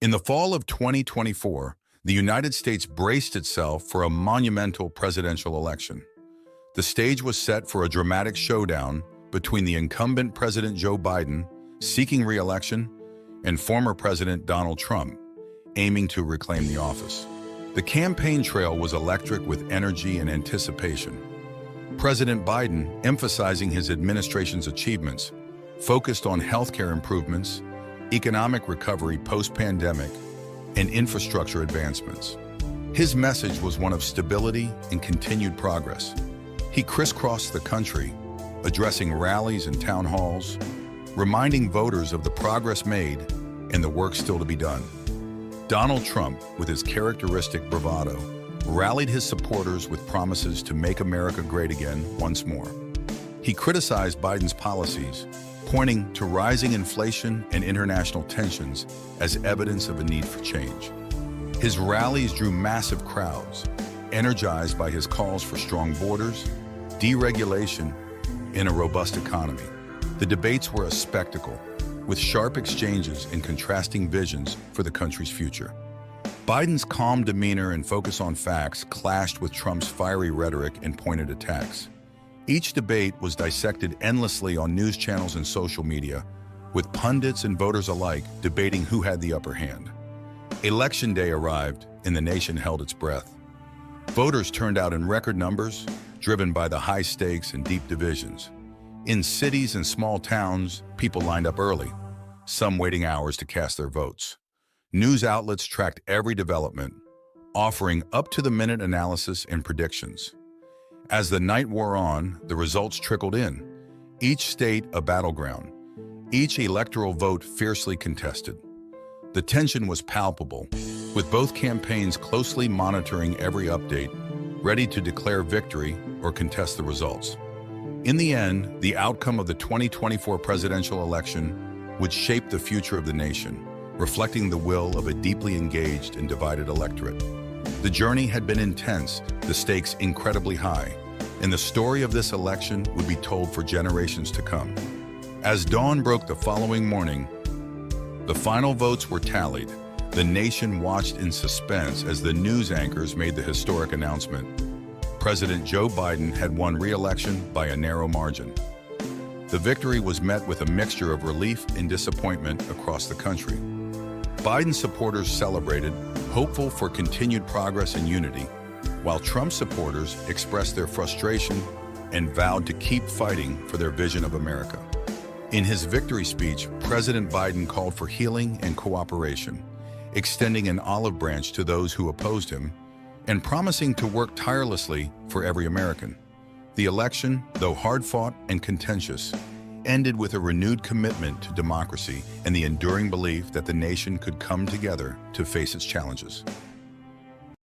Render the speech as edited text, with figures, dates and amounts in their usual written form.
In the fall of 2024, the United States braced itself for a monumental presidential election. The stage was set for a dramatic showdown between the incumbent President Joe Biden, seeking re-election, and former President Donald Trump, aiming to reclaim the office. The campaign trail was electric with energy and anticipation. President Biden, emphasizing his administration's achievements, focused on healthcare improvements, economic recovery post-pandemic, and infrastructure advancements. His message was one of stability and continued progress. He crisscrossed the country, addressing rallies and town halls, reminding voters of the progress made and the work still to be done. Donald Trump, with his characteristic bravado, rallied his supporters with promises to make America great again once more. He criticized Biden's policies, pointing to rising inflation and international tensions as evidence of a need for change. His rallies drew massive crowds, energized by his calls for strong borders, deregulation, and a robust economy. The debates were a spectacle, with sharp exchanges and contrasting visions for the country's future. Biden's calm demeanor and focus on facts clashed with Trump's fiery rhetoric and pointed attacks. Each debate was dissected endlessly on news channels and social media, with pundits and voters alike debating who had the upper hand. Election day arrived, and the nation held its breath. Voters turned out in record numbers, driven by the high stakes and deep divisions. In cities and small towns, people lined up early, some waiting hours to cast their votes. News outlets tracked every development, offering up-to-the-minute analysis and predictions. As the night wore on, the results trickled in, each state a battleground, each electoral vote fiercely contested. The tension was palpable, with both campaigns closely monitoring every update, ready to declare victory or contest the results. In the end, the outcome of the 2024 presidential election would shape the future of the nation, reflecting the will of a deeply engaged and divided electorate. The journey had been intense, the stakes incredibly high, and the story of this election would be told for generations to come. As dawn broke the following morning, the final votes were tallied. The nation watched in suspense as the news anchors made the historic announcement. President Joe Biden had won re-election by a narrow margin. The victory was met with a mixture of relief and disappointment across the country. Biden supporters celebrated, hopeful for continued progress and unity, while Trump supporters expressed their frustration and vowed to keep fighting for their vision of America. In his victory speech, President Biden called for healing and cooperation, extending an olive branch to those who opposed him, and promising to work tirelessly for every American. The election, though hard-fought and contentious, ended with a renewed commitment to democracy and the enduring belief that the nation could come together to face its challenges.